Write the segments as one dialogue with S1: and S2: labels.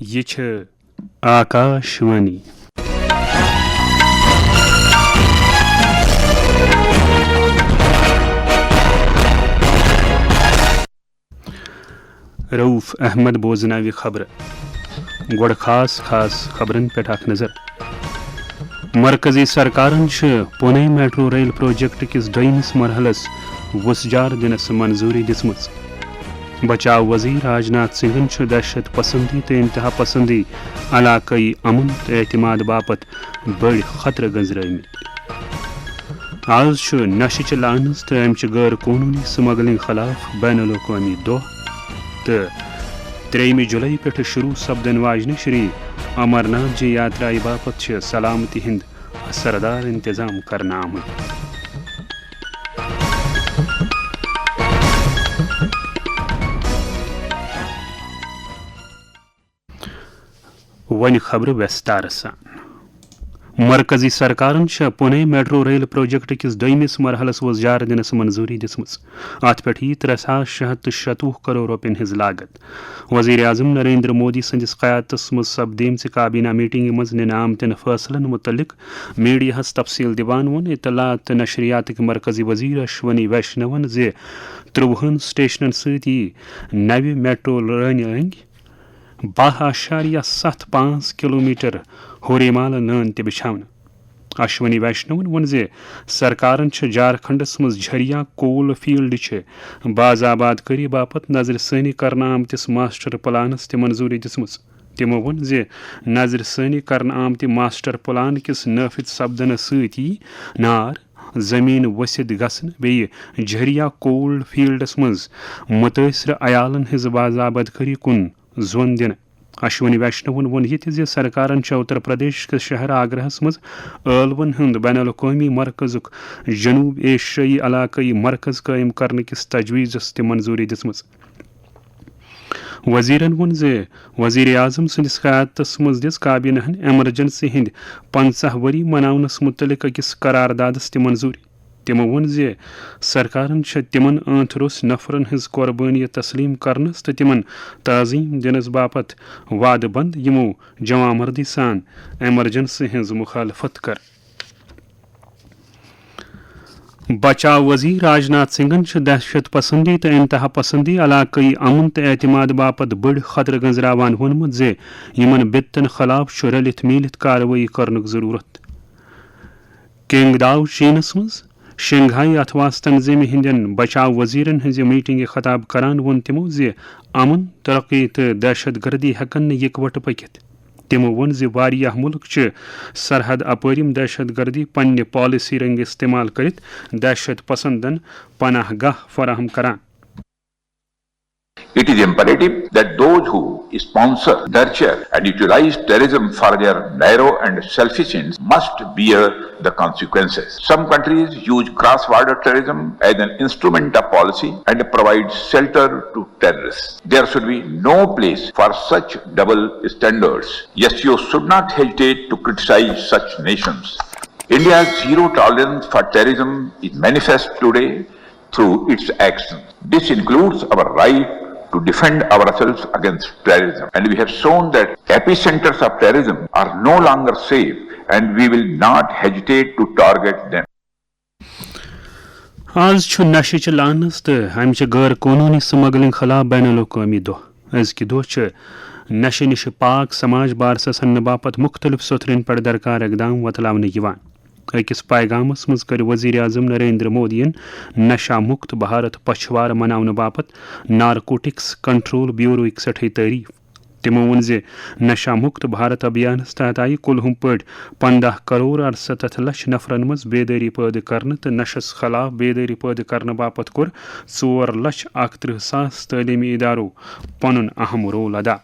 S1: یہ چھ آکاشوانی رؤف احمد بوزناوی خبر گوڑ خاص خبرن پہ اخ نظر مرکزی سرکارن پونے میٹرو ریل پروجیکٹ کس دویمس مرحلس وسجار دنس منظوری دم بچاؤ وزیر راجناتھ سنگھن دہشت پسندی تو انتہا پسندی علاقائی امن تو اعتماد باپت بڑ خطرہ گنزرمت آز نشہ لانس تو امچ غیر قانونی سمگلنگ خلاف بین الاقوامی دہ تو 3 جولائی پہ شروع سپدن واجنہ شری امرناتھ جی یاترائی باپت سلامتی ہند اثردار انتظام کرنا آمت ون خبر وستار سان مرکزی سرکارن پونے میٹرو ریل پروجیکٹ کس دویمس مرحلس وزجار دنس منظوری دم ات پہ 3,637 کروڑ روپین ہز لاگت وزیر اعظم نریندر مودی سندس قیادتس مز سپدیم کابینہ میٹنگ مز نن آمتن فیصلن متعلق میڈیا ہس تفصیل دان وون اطلاعات نشریات مرکزی وزیر اشونی ویشنون 30 سٹیشنن سی نو میٹرو لائن انگ 12.75 کلومیٹر ہوریمال لان تہ بچھاون اشونی ویشنون ون سرکارن جھارکھنڈس مز جھریا کول فیلڈ باز آباد کری باپت نظر ثانی کرنا آمتس ماسٹر پلانس تہ منظوری دم تمو ون نظر ثانی کرنا آمت ماسٹر پلان کس نافذ سپدن سی نار زمین وسد گھن بی جھریا کول فیلڈس مز متاثر عیالن ہز باز آباد کری کن زون دن اشونی ویشنون ون یہ سرکارن اتر پردیش کے شہر آگرہس مز ٲلون ہند بین الاقوامی مرکز جنوب ایشیائی علاقائی مرکز قائم کرنے کس تجویزس تہ منظوری دم وزیرن ون وزیر اعظم سندس قیادتس مز دس کابینہ ایمرجنسی ہند 50 وری مناونس متعلق اکس قراردادس تہ منظوری تمو ون سرکارن تمن انت روس نفرن ہز قربانی تسلیم کرنس تو تمن تعظیم دنس باپت وعدہ بند یمو جوان مردی سان ایمرجنسی ہز مخالفت کر بچاؤ وزیر راجناتھ سنگھن دہشت پسندی تو انتہا پسندی علاقائی امن تو اعتماد باپت بڑ خطرہ گنزراوان وونمت یمن بتن خلاف رلت میلت کاروٲیی کرنک ضرورت کینگداؤ چینس مز شنگھائی اتھواس تنظیم ہندین بچاؤ وزیرن ہز میٹنگ خطاب کران ون تمو امن ترقی تو دہشت گردی ہیکن یکوٹ پکت تمو ون واریاہ ملک سرحد اپرم دہشت گردی پنہ پالیسی رنگ استعمال کرت دہشت پسندن پناہ گاہ فراہم کران.
S2: It is imperative that those who sponsor, nurture and utilize terrorism for their narrow and selfish ends must bear the consequences. Some countries use cross-border terrorism as an instrument of policy and provide shelter to terrorists. There should be no place for such double standards. Yes, you should not hesitate to criticize such nations. India's zero tolerance for terrorism is manifest today through its actions. This includes our right to defend ourselves against terrorism. And we have shown that epicenters of terrorism are no longer safe and we will not hesitate to target them.
S1: آز نشہ lance تو امچ غیر قانونی smuggling خلاف بین الاقوامی دہ ازکہ دہ نشہ نش پاک سماج بارسس ہن باپت مختلف سترن پہ درکار اقدام وتلاونہ یوان. أکس پیغامس مز کر وزیر اعظم نریندر مودین نشہ مکت بھارت پچھوار مناونہ باپت نارکوٹکس کنٹرول بیورو سٹھے تعریف. تمو ون نشہ مکت بھارت ابھیانس تحت آئی کلہم پہ 15 کروڑ 68 لچھ نفرن مز بیداری پید کرنے تو نشس خلاف بیداری پید کرنے باپت کور 4,31,000 تعلیمی اداروں پن اہم رول ادا.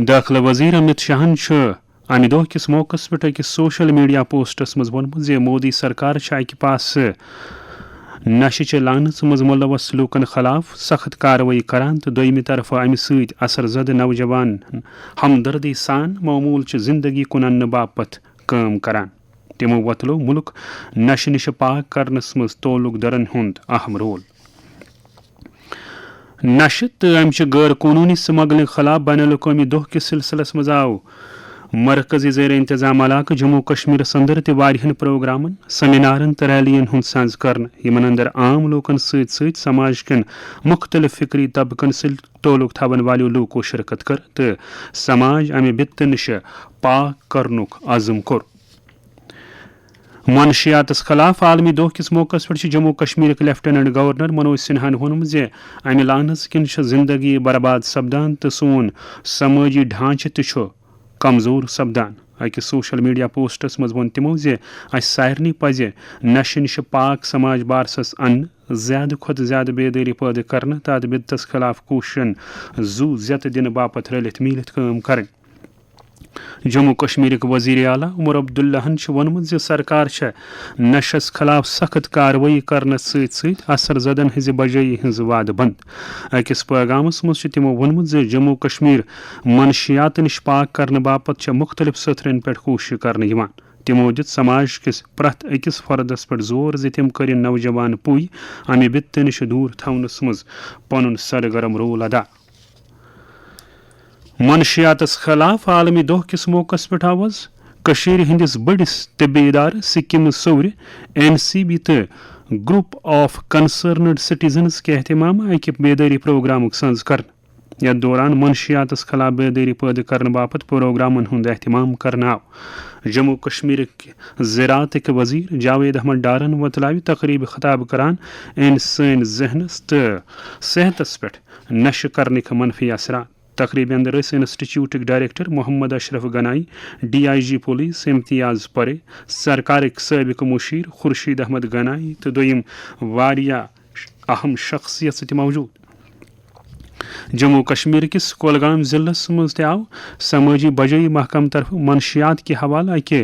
S1: داخلہ وزیر امت شاہن امہ دہ کس موقع پہ اکس سوشل میڈیا پوسٹس مز وونمت مودی سرکار اکہ پاس نشہ لانس مز ملوث لوکن خلاف سخت کاروٲیی کران تو دویمہ طرف امہ ست اثر زد نوجوان ہمدردی سان معمول زندگی کن انہ باپت کام کران. تمو وتلو ملک نشہ نش پاک کرنس مز تعلق درن ہند اہم رول. नशे तो अमच गैर कानूनी स्मगलिंग खिलाफ बैन अवी दह किस सिलसिलस मज आव मरकजी ज़ेर इंतजाम इलाक़ जम्मू कश्मीर अंदर तहन प्रोग्रामन सेमिनारन तो रैलियन हुंद सांझ कर अंदर आम लूकन सत समाज कन मुख्तलिफ फिक्री तबकन से ताल्लुक थवन वालों लूको शिरकत कर तो समाज अमे बित नश पाक करनुक आज़म कोर मनशियातस खिलाफ आलमी दह किस मौके पे जम्मू कश्मीर लेफ्टिनेंट गवर्नर मनोज सिन्हान वोनम जे अमे लानस किन जिंदगी बर्बाद सपदान तो सोन समाजी ढांचे तो कमजोर सपदान अकिस सोशल मीडिया पोस्टस मज वोन तमो जे सारनी पजे नशे नश पाक समाज बारसस अन ज्यादा खुद ज्यादा बेदारी पैदा करना तथ बिदतस खिलाफ कोशन जू जत दिन बापत रलित मिलित काम करें जम्मू कश्मीर वजीर आला उमर अब्दुल्लाहन वोनमुत जे सरकार नशस खिलाफ सख्त कार्रवाई करने सत असर जदन हज बजाई हज वाद बंद अकिस पैगामस मज तमो वोनमुत जे जम्मू कश्मीर मनशियात नश पाक करने बापत मुख्तलिफ सथरन पे कोशिश करने तमो दित समाज किस प्रथ अकिस फर्दस पे जोर जे तम कर नौजवान पुई अमे बित नश दूर थवनस मज पनुन सरगर्म रोल अदा मनशियातस खिलाफ आलमी दह किस मौके पे आवाज कशीर हंदिस बड़िस तिब्बी इदार सिक्किम सौर NCB तो ग्रुप ऑफ कंसर्नड सिटीजन्स के एहतमाम अकि बेदारी प्रोग्राम सांझ कर यथ दौरान मनशियातस खिलाफ बेदारी पैदा करने बापत प्रोग्रामन हुंद एहतमाम करना आव जम्मू कश्मीर ज़राअत के वजीर जावेद अहमद डारन वतलावी तकरीब खिताब करान इंसान जहनस तो सेहतस पे नश करने के मनफी असरात तकरीब अंदर institute director Mohammad Ashraf Ganai DIG police Imtiaz परे सरकार सबक मुशीर खुर्शीद अहमद गनाई तो दोयम वारिया अहम शख्सियत मौजूद जम्मू कश्मीर किस कुलगाम जिलस मज आव समाजी बजाई महकम तरफ मनशियात के हवाला के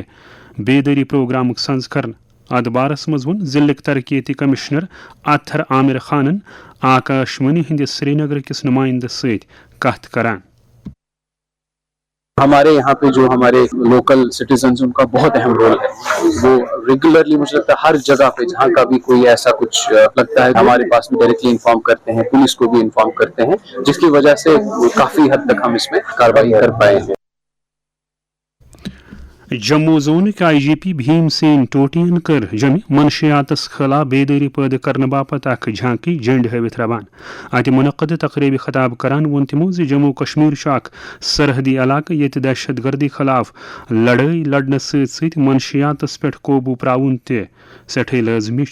S1: बेदारी प्रोग्राम सांझ कर अत बारस मज वोन जिलक तरक्याती कमिश्नर अतहर आमिर खानन आकाशवाणी हिंदिस श्रीनगर किस नुमाइंद सत कथ करान
S3: हमारे यहाँ पे जो हमारे लोकल सिटीजन्स उनका बहुत अहम रोल है। वो रेगुलरली मुझे लगता है हर जगह पे जहाँ का भी कोई ऐसा कुछ लगता है हमारे पास में डायरेक्टली इन्फॉर्म करते हैं, पुलिस को भी इन्फॉर्म करते हैं, जिसकी वजह से काफी हद तक हम इसमें कार्रवाई कर पाए हैं।
S1: जम्मू जोन के IGP भीम सेन टोटियन कर जमी मनशियातस खिलाफ बेदारी पैदा करने बापत अख झांकी झंड हवित रवान अत मुनक़द तकरीबी खिताब करान वोन तमो जम्मू कश्मीर अख सरहदी इलाक़ ये दहशत गर्दी खिलाफ लड़ाई लड़ने सत मनशियातस पे काबू प्राउन ते सठे लाजमी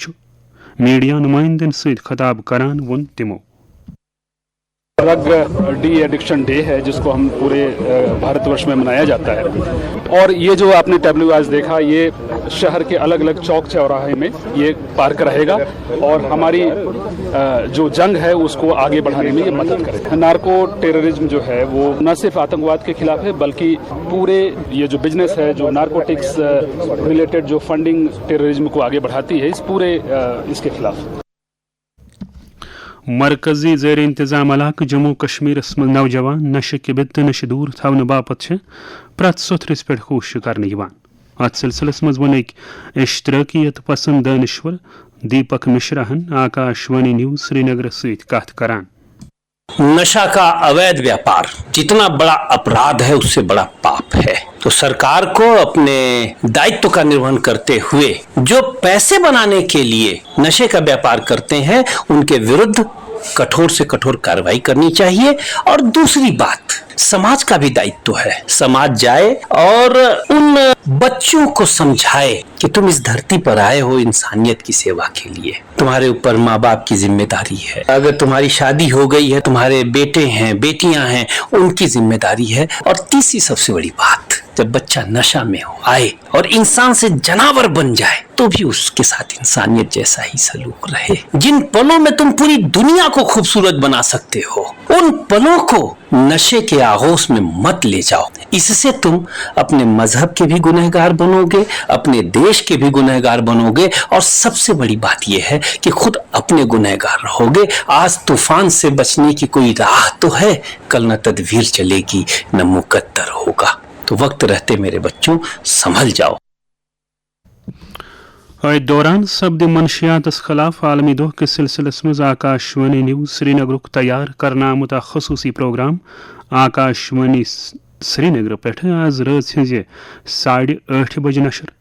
S1: मीडिया नुमाइंदन सत खिताब करान वोन तमो
S4: अलग डी एडिक्शन डे है जिसको हम पूरे भारतवर्ष में मनाया जाता है और ये जो आपने टैब्लो आज देखा ये शहर के अलग अलग चौक चौराहे में ये पार्क रहेगा और हमारी जो जंग है उसको आगे बढ़ाने में ये मदद करेगा। नार्को टेररिज्म जो है वो न सिर्फ आतंकवाद के खिलाफ है बल्कि पूरे ये जो बिजनेस है जो नार्कोटिक्स रिलेटेड जो फंडिंग टेररिज्म को आगे बढ़ाती है इस पूरे इसके खिलाफ।
S1: मरकजी ज़ेर इंतजाम इलाक़ जम्मू कश्मीर नौजवान नशे के बित नश दूर थवन बापत प्रत सथरस पे कोशिश करने अत सिलसिलस मज वन इश्तराकियत पसंद दानिश्वर दीपक मिश्रा आकाशवाणी न्यूज़ श्रीनगर सत कथ करान।
S5: नशा का अवैध व्यापार जितना बड़ा अपराध है उससे बड़ा पाप है, तो सरकार को अपने दायित्व का निर्वहन करते हुए जो पैसे बनाने के लिए नशे का व्यापार करते हैं उनके विरुद्ध कठोर से कठोर कार्रवाई करनी चाहिए। और दूसरी बात, समाज का भी दायित्व है, समाज जाए और उन बच्चों को समझाए कि तुम इस धरती पर आए हो इंसानियत की सेवा के लिए, तुम्हारे ऊपर माँ बाप की जिम्मेदारी है, अगर तुम्हारी शादी हो गई है तुम्हारे बेटे हैं बेटियां हैं उनकी जिम्मेदारी है। और तीसरी सबसे बड़ी बात, जब बच्चा नशा में हो आए और इंसान से जानवर बन जाए तो भी उसके साथ इंसानियत जैसा ही सलूक रहे। जिन पलों में तुम पूरी दुनिया को खूबसूरत बना सकते हो उन पलों को नशे के आगोश में मत ले जाओ, इससे तुम अपने मजहब के भी गुनहगार बनोगे, अपने देश के भी गुनहगार बनोगे और सबसे बड़ी बात यह है कि खुद अपने गुनहगार रहोगे। आज तूफान से बचने की कोई राह तो है, कल न तदबीर चलेगी न मुकद्दर होगा। तो वक्त रहते मेरे बच्चों संभल जाओ।
S1: दौरान सब्द मनशियात खिलाफ आलमी दोह के सिलसिलस में आकाशवाणी न्यूज श्रीनगर तैयार करना आमुत खसूसी प्रोग्राम आकाशवाणी श्रीनगर पे आज रात 8:30 बजे नशर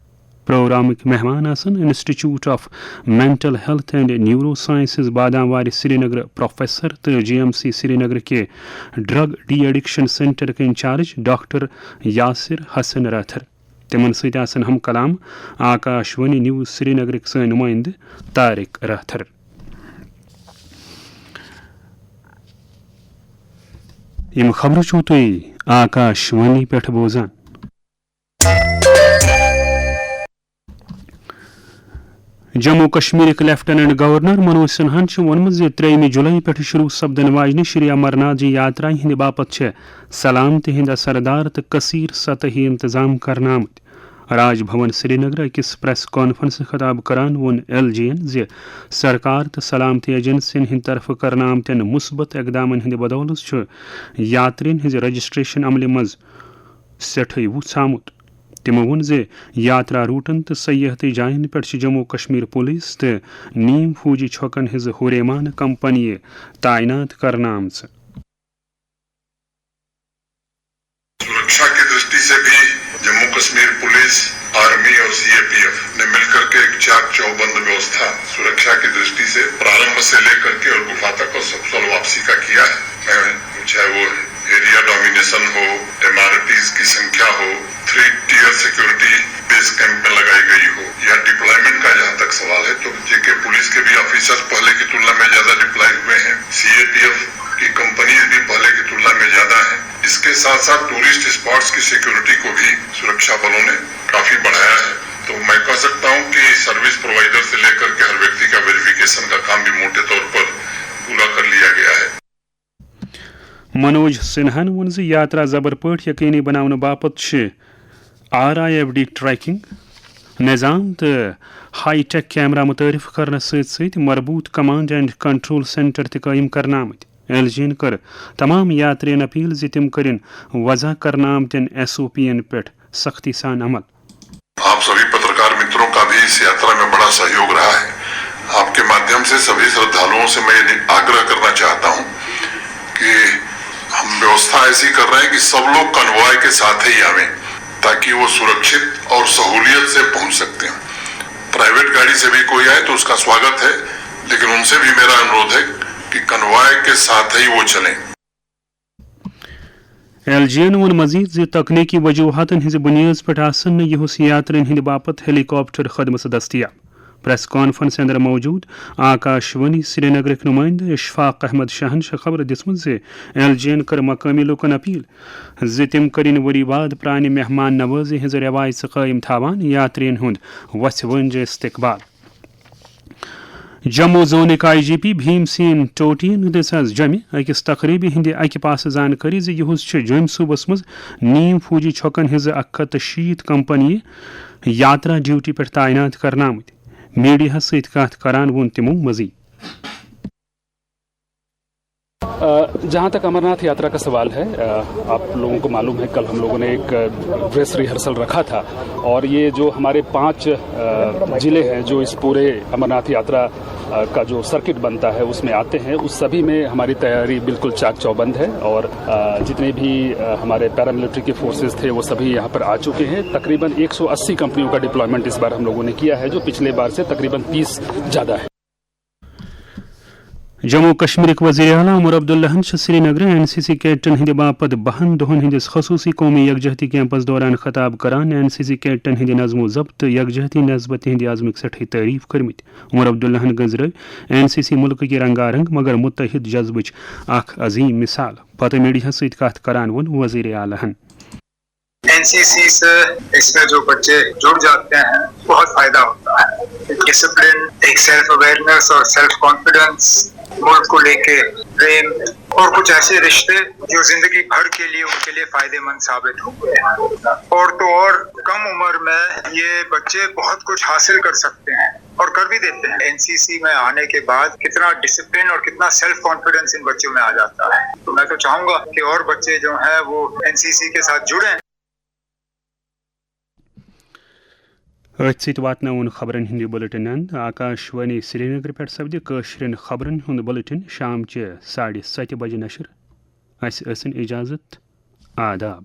S1: प्रोग्राम मेहमान institute of mental health and neuro sciences Badamwari Srinagar professor तो GMC श्रीनगर के ड्रग डी एडिक्शन सेंटर के इंचार्ज डॉक्टर यासिर हसन राथर तिमन सत हम कलाम आकाशवाणी न्यूज श्रीनगर सन नुमाइंद तारिक राथर। यम खबर छो तुई आकाशवाणी पेठ बोजान। जम्मू कश्मीर लेफ्टिनेंट गवर्नर मनोज सिन्हान वोनमुत 3 जुलाई पे शुरू सपदन वाजन श्री अमरनाथ जी यात्रा हंद बापत सलामती हंद असरदार तो कसीर सतही इंतजाम करना आमत। राजभवन श्रीनगर अकिस प्रेस कॉन्फ्रेंस खिताब करान वोन LGN जे सरकार तो सलामती एजेंसियन हंद तरफ करना आमतन मुस्बत इकदामन हंद बदौलत यात्रियन हंज रजिस्ट्रेशन अमल मज सेठे वुत्स आमुत। तमो वोन जे यात्रा रूटन तो सयाहती जायन पे जम्मू कश्मीर पुलिस तो नीम फौजी छौकन हज हुरेमान कंपनी तैनात करना आमच।
S6: सुरक्षा की दृष्टि से भी जम्मू कश्मीर पुलिस, आर्मी और CAPF ने मिलकर के एक चाक चौबंद व्यवस्था सुरक्षा की दृष्टि से प्रारंभ से लेकर के और गुफा तक और सकुशल वापसी का किया है। चाहे वो एरिया डोमिनेशन हो, MRTs की संख्या हो, 3-tier सिक्योरिटी बेस कैंप में लगाई गई हो या डिप्लॉयमेंट का जहाँ तक सवाल है तो JK पुलिस के भी ऑफिसर्स पहले की तुलना में ज्यादा डिप्लॉय हुए हैं। CAPF की कंपनीज भी पहले की तुलना में ज्यादा है। इसके साथ साथ टूरिस्ट स्पॉट्स की सिक्योरिटी को भी सुरक्षा बलों ने काफी बढ़ाया है। तो मैं कह सकता हूँ कि सर्विस प्रोवाइडर से लेकर के हर व्यक्ति का वेरिफिकेशन का काम भी मोटे तौर पर पूरा कर लिया गया है।
S1: मनोज सिन्हान वोन यात्रा जबर पट यकीनी बनाने बापत RIFD ट्रैकिंग निज़ाम तो हाई टेक कैमरा मुतारिफ करने सत मरबूत कमांड एंड कंट्रोल सेंटर तयम करना आमत। LGN कर तमाम यात्रियन अपील जे तिम करें वजह करना आमतन SOPN पे सख्ती सान अमल।
S6: आप सभी पत्रकार मित्रों का भी इस यात्रा में बड़ा सहयोग रहा है। आपके माध्यम से सभी श्रद्धालुओं से मैं आग्रह करना चाहता हूँ कि हम व्यवस्था ऐसी कर रहे हैं कि सब लोग कन्वॉय के साथ ही आवें ताकि वो सुरक्षित और सहूलियत से पहुंच सकते हैं। प्राइवेट गाड़ी से भी कोई आए तो उसका स्वागत है, लेकिन उनसे भी मेरा अनुरोध है कि कन्वॉय के साथ ही वो चलें।
S1: LGN वोन मजीद जे तकनीकी वजूहातन हज बुनियाद पर आसन यहुस यात्रिन हंद बापत हेलीकॉप्टर खदमत दस्तियाब। प्रेस कॉन्फ्रेंस अंदर मौजूद आकाशवाणी श्रीनगर नुमाइंदा इशफाक अहमद शाहन खबर दिसमत जे LGN कर मकामी लोकन अपील जे तिम करिन वरी बाद प्रानी मेहमान नवाजी हज रवायत कायम थावान यात्रियन हुंद वस वंज इस्तकबाल। जम्मू जोनिक IGP भीम सिंह टोटियन दिस जमे अकिस तकरीबी हिंद अकि पास जानकारी जे यहुस जम सूबस मज नीम फौजी छौकन हज 160 कंपनी यात्रा ड्यूटी पर तैनात करना आमत। मीडिया सत कत करान वोन तिमो मजीद।
S4: जहाँ तक अमरनाथ यात्रा का सवाल है, आप लोगों को मालूम है कल हम लोगों ने एक ड्रेस रिहर्सल रखा था और ये जो हमारे 5 जिले हैं जो इस पूरे अमरनाथ यात्रा का जो सर्किट बनता है उसमें आते हैं, उस सभी में हमारी तैयारी बिल्कुल चाक चौबंद है और जितने भी हमारे पैरामिलिट्री के फोर्सेस थे वो सभी यहाँ पर आ चुके हैं। तकरीबन 180 कंपनियों का डिप्लॉयमेंट इस बार हम लोगों ने किया है जो पिछले बार से तकरीबन 30 ज़्यादा है।
S1: जम्मू कश्मीर वज़ीर आला उमर अब्दुल्लाहन श्रीनगर NCC कैडटन हंद बापत 12 दोहन हंदिस खसूसी कौमी यकजहती कैंपस दौरान खताब करान NCC कैडटन हंद नज़्मो ज़ब्त यकजहती नस्बत हंद आज़मिक सठी तारीफ करमित। उमर अब्दुल्लाहन गजर NCC मुल्क की रंगारंग मगर मुत्तहिद जज्बच अख अजीम मिसाल पता मीडिया सत कत करान वोन वज़ीर आलाहन।
S7: NCC से इसमें जो बच्चे जुड़ जाते हैं बहुत फायदा होता है। डिसिप्लिन, एक सेल्फ अवेयरनेस और सेल्फ कॉन्फिडेंस, मुल्क को लेके प्रेम और कुछ ऐसे रिश्ते जो जिंदगी भर के लिए उनके लिए फायदेमंद साबित होंगे। और तो और कम उम्र में ये बच्चे बहुत कुछ हासिल कर सकते हैं और कर भी देते हैं। NCC में आने के बाद कितना डिसिप्लिन और कितना सेल्फ कॉन्फिडेंस इन बच्चों में आ जाता है। तो मैं तो चाहूंगा कि और बच्चे जो हैं वो NCC के साथ जुड़ें।
S1: أتھۍ سۭتۍ واتناوُن خبرن ہٕنٛدِ بُلٹن اند آکاشوانی سری نگر پٮ۪ٹھ سپدِ کٲشرٮ۪ن خبرن ہُنٛد بُلٹن شامچہِ 7:30 بجے نشر. اَسہِ ٲسِن اِجازت. آداب.